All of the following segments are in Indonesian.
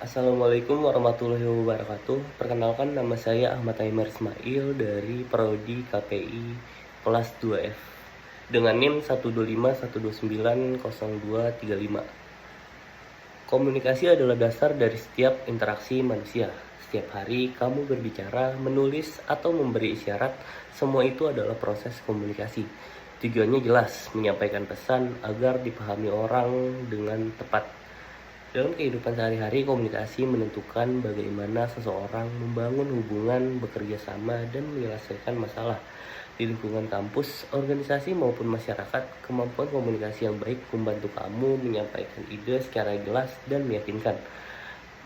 Assalamualaikum warahmatullahi wabarakatuh. Perkenalkan nama saya Ahmad Taimar Ismail dari Prodi KPI kelas 2F dengan NIM 12512900235. Komunikasi adalah dasar dari setiap interaksi manusia. Setiap hari kamu berbicara, menulis, atau memberi isyarat, semua itu adalah proses komunikasi. Tujuannya jelas, menyampaikan pesan agar dipahami orang dengan tepat. Dalam kehidupan sehari-hari, komunikasi menentukan bagaimana seseorang membangun hubungan, bekerja sama, dan menyelesaikan masalah. Di lingkungan kampus, organisasi maupun masyarakat, kemampuan komunikasi yang baik membantu kamu menyampaikan ide secara jelas dan meyakinkan.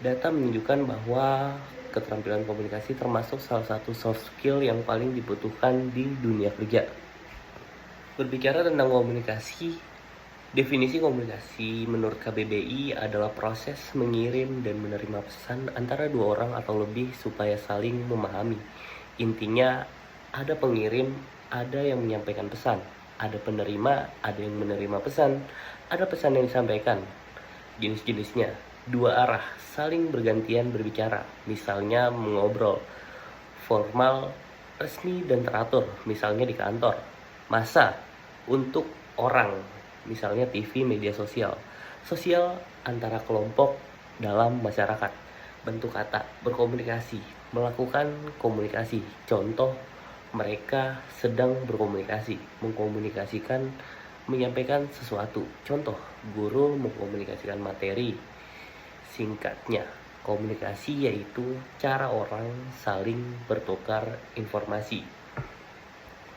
Data menunjukkan bahwa keterampilan komunikasi termasuk salah satu soft skill yang paling dibutuhkan di dunia kerja. Berbicara tentang komunikasi, definisi komunikasi menurut KBBI adalah proses mengirim dan menerima pesan antara dua orang atau lebih supaya saling memahami. Intinya, ada pengirim, ada yang menyampaikan pesan, ada penerima, ada yang menerima pesan, ada pesan yang disampaikan. Jenis-jenisnya, dua arah, saling bergantian berbicara, misalnya mengobrol, formal, resmi dan teratur, misalnya di kantor. Massa, untuk orang, misalnya TV, media sosial. Sosial antara kelompok dalam masyarakat. Bentuk kata, berkomunikasi, melakukan komunikasi. Contoh, mereka sedang berkomunikasi, mengkomunikasikan, menyampaikan sesuatu. Contoh, guru mengkomunikasikan materi. Singkatnya, komunikasi yaitu cara orang saling bertukar informasi.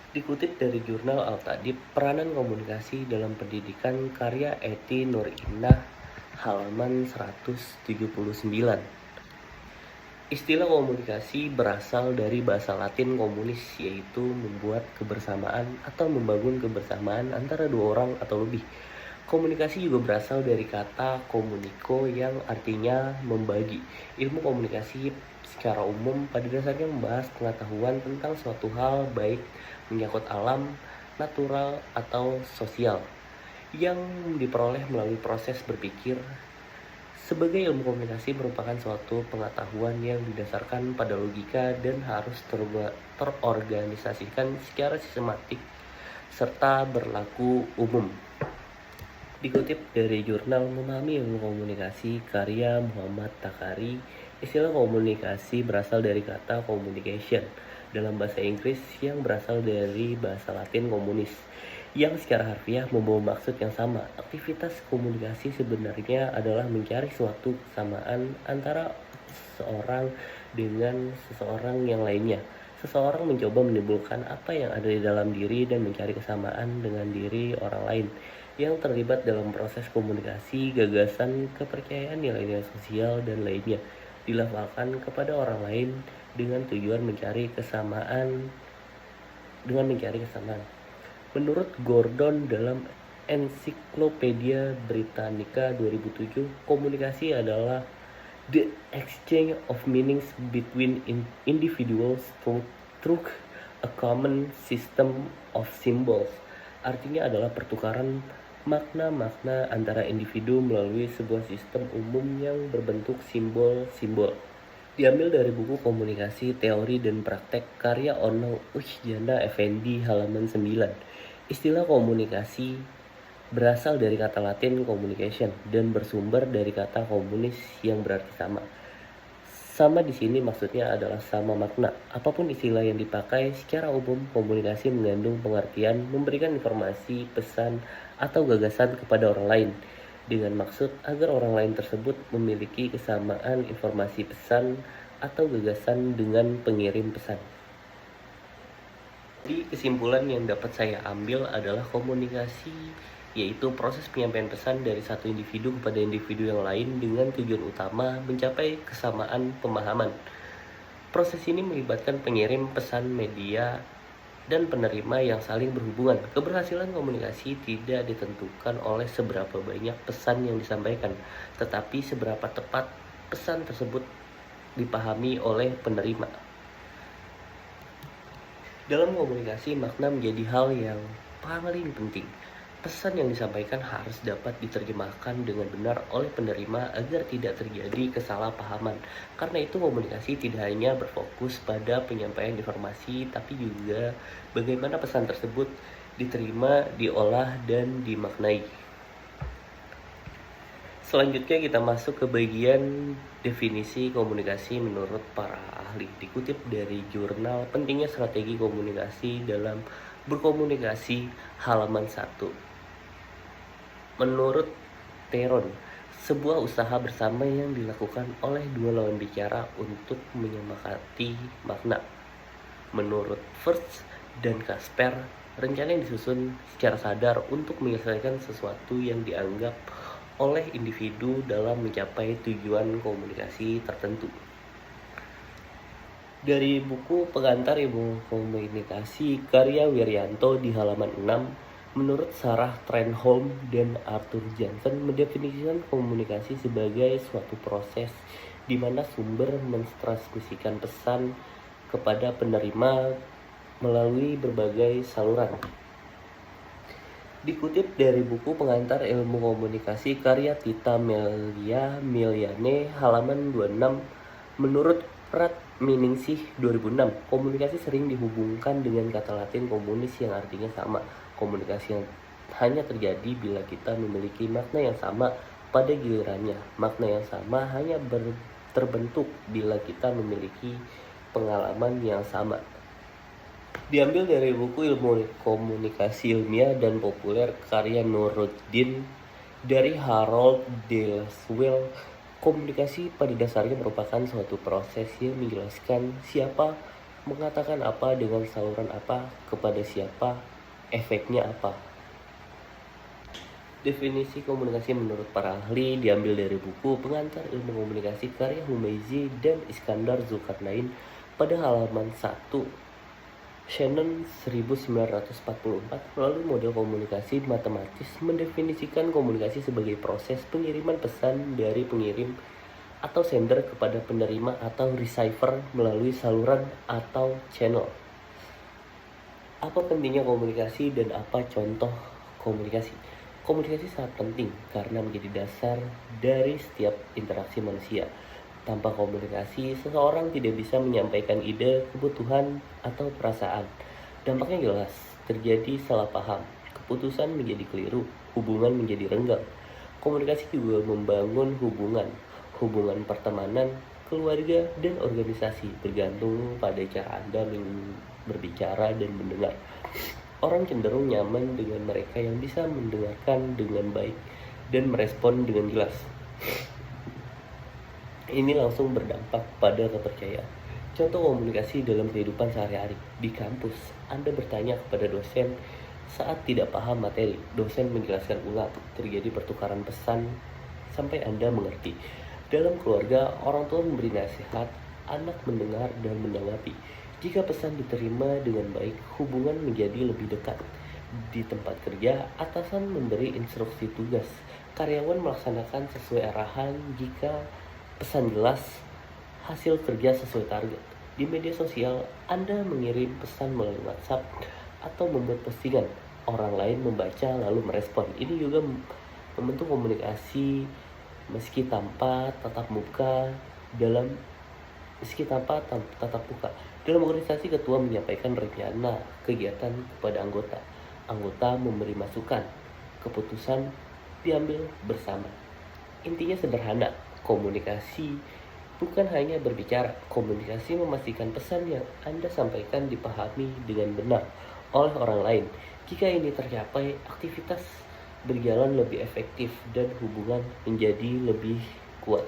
Dikutip dari jurnal Al-Tadib, peranan komunikasi dalam pendidikan karya Eti Nur Indah, halaman 179. Istilah komunikasi berasal dari bahasa Latin komunis, yaitu membuat kebersamaan atau membangun kebersamaan antara dua orang atau lebih. Komunikasi juga berasal dari kata komuniko yang artinya membagi. Ilmu komunikasi secara umum pada dasarnya membahas pengetahuan tentang suatu hal, baik menyangkut alam, natural, atau sosial, yang diperoleh melalui proses berpikir. Sebagai ilmu komunikasi merupakan suatu pengetahuan yang didasarkan pada logika dan harus terorganisasikan secara sistematik serta berlaku umum. Dikutip dari jurnal Memahami Ilmu Komunikasi karya Muhammad Takari, istilah komunikasi berasal dari kata communication dalam bahasa Inggris yang berasal dari bahasa Latin komunis, yang secara harfiah membawa maksud yang sama. Aktivitas komunikasi sebenarnya adalah mencari suatu kesamaan antara seseorang dengan seseorang yang lainnya. Seseorang mencoba menimbulkan apa yang ada di dalam diri dan mencari kesamaan dengan diri orang lain yang terlibat dalam proses komunikasi, gagasan, kepercayaan, nilai-nilai sosial, dan lainnya dilafalkan kepada orang lain dengan tujuan mencari kesamaan. Menurut Gordon dalam Ensiklopedia Britannica 2007, komunikasi adalah the exchange of meanings between individuals through a common system of symbols. Artinya adalah pertukaran makna-makna antara individu melalui sebuah sistem umum yang berbentuk simbol-simbol. Diambil dari buku Komunikasi, Teori dan Praktek karya Onno Ujjana Effendi halaman 9. Istilah komunikasi berasal dari kata Latin communication dan bersumber dari kata komunis yang berarti sama. Sama di sini maksudnya adalah sama makna. Apapun istilah yang dipakai, secara umum komunikasi mengandung pengertian memberikan informasi, pesan, atau gagasan kepada orang lain dengan maksud agar orang lain tersebut memiliki kesamaan informasi, pesan, atau gagasan dengan pengirim pesan. Jadi kesimpulan yang dapat saya ambil adalah komunikasi yaitu proses penyampaian pesan dari satu individu kepada individu yang lain dengan tujuan utama mencapai kesamaan pemahaman. Proses ini melibatkan pengirim pesan, media, dan penerima yang saling berhubungan. Keberhasilan komunikasi tidak ditentukan oleh seberapa banyak pesan yang disampaikan, tetapi seberapa tepat pesan tersebut dipahami oleh penerima. Dalam komunikasi, makna menjadi hal yang paling penting. Pesan yang disampaikan harus dapat diterjemahkan dengan benar oleh penerima agar tidak terjadi kesalahpahaman. Karena itu komunikasi tidak hanya berfokus pada penyampaian informasi, tapi juga bagaimana pesan tersebut diterima, diolah, dan dimaknai. Selanjutnya kita masuk ke bagian definisi komunikasi menurut para ahli. Dikutip dari jurnal Pentingnya Strategi Komunikasi dalam Berkomunikasi halaman 1. Menurut Teron, sebuah usaha bersama yang dilakukan oleh dua lawan bicara untuk menyepakati makna. Menurut First dan Casper, rencana yang disusun secara sadar untuk menyelesaikan sesuatu yang dianggap oleh individu dalam mencapai tujuan komunikasi tertentu. Dari buku Pengantar Ilmu Komunikasi karya Wiryanto di halaman 6, menurut Sarah Trenholm dan Arthur Johnson mendefinisikan komunikasi sebagai suatu proses di mana sumber mentransmisikan pesan kepada penerima melalui berbagai saluran. Dikutip dari buku Pengantar Ilmu Komunikasi karya Tita Melia Miliane halaman 26, menurut Pratt Miningsih 2006, komunikasi sering dihubungkan dengan kata Latin komunis yang artinya sama. Komunikasi yang hanya terjadi bila kita memiliki makna yang sama pada gilirannya. Makna yang sama hanya terbentuk bila kita memiliki pengalaman yang sama. Diambil dari buku Ilmu Komunikasi Ilmiah dan Populer karya Nuruddin dari Harold Delswell. Komunikasi pada dasarnya merupakan suatu proses yang menjelaskan siapa mengatakan apa dengan saluran apa kepada siapa, efeknya apa. Definisi komunikasi menurut para ahli diambil dari buku Pengantar Ilmu Komunikasi karya Humeizi dan Iskandar Zulkarnain pada halaman 1. Shannon 1944 melalui model komunikasi matematis mendefinisikan komunikasi sebagai proses pengiriman pesan dari pengirim atau sender kepada penerima atau receiver melalui saluran atau channel. Apa pentingnya komunikasi dan apa contoh komunikasi? Komunikasi sangat penting karena menjadi dasar dari setiap interaksi manusia. Tanpa komunikasi, seseorang tidak bisa menyampaikan ide, kebutuhan, atau perasaan. Dampaknya jelas, terjadi salah paham, keputusan menjadi keliru, hubungan menjadi renggang. Komunikasi juga membangun hubungan pertemanan, keluarga, dan organisasi bergantung pada cara Anda berbicara dan mendengar. Orang cenderung nyaman dengan mereka yang bisa mendengarkan dengan baik dan merespon dengan jelas. Ini langsung berdampak pada kepercayaan. Contoh komunikasi dalam kehidupan sehari-hari. Di kampus, Anda bertanya kepada dosen saat tidak paham materi. Dosen menjelaskan ulang, terjadi pertukaran pesan sampai Anda mengerti. Dalam keluarga, orang tua memberi nasihat, anak mendengar dan menanggapi. Jika pesan diterima dengan baik, hubungan menjadi lebih dekat. Di tempat kerja, atasan memberi instruksi tugas. Karyawan melaksanakan sesuai arahan jika pesan jelas, hasil kerja sesuai target. Di media sosial, Anda mengirim pesan melalui WhatsApp atau membuat postingan. Orang lain membaca lalu merespon. Ini juga membentuk komunikasi meski tanpa tatap muka. Dalam organisasi, ketua menyampaikan rencana kegiatan kepada anggota. Anggota memberi masukan. Keputusan diambil bersama. Intinya sederhana, komunikasi bukan hanya berbicara. Komunikasi memastikan pesan yang Anda sampaikan dipahami dengan benar oleh orang lain. Jika ini tercapai, aktivitas berjalan lebih efektif dan hubungan menjadi lebih kuat.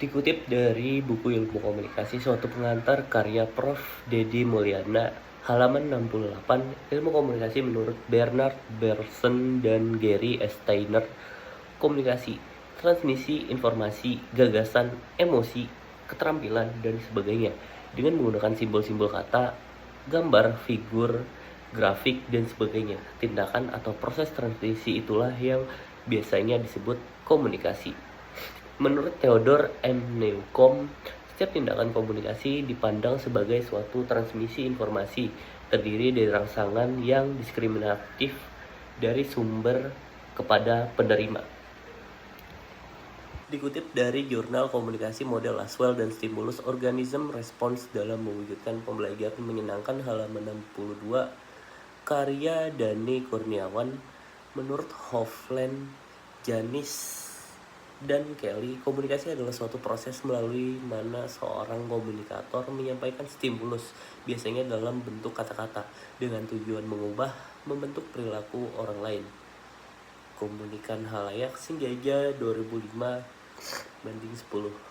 Dikutip dari buku Ilmu Komunikasi Suatu Pengantar karya Prof. Dedi Mulyana, halaman 68, Ilmu Komunikasi menurut Bernard Bergson dan Gary Steiner. Komunikasi, transmisi informasi, gagasan, emosi, keterampilan, dan sebagainya dengan menggunakan simbol-simbol kata, gambar, figur, grafik, dan sebagainya. Tindakan atau proses transmisi itulah yang biasanya disebut komunikasi. Menurut Theodore M. Newcomb, setiap tindakan komunikasi dipandang sebagai suatu transmisi informasi, terdiri dari rangsangan yang diskriminatif dari sumber kepada penerima. Dikutip dari jurnal komunikasi model Laswell dan stimulus organism response dalam mewujudkan pembelajaran menyenangkan halaman 62 karya Dani Kurniawan, menurut Hovland, Janis, dan Kelly, komunikasi adalah suatu proses melalui mana seorang komunikator menyampaikan stimulus, biasanya dalam bentuk kata-kata, dengan tujuan mengubah, membentuk perilaku orang lain. Komunikan Halayak, Singjaja 2005 banding 10.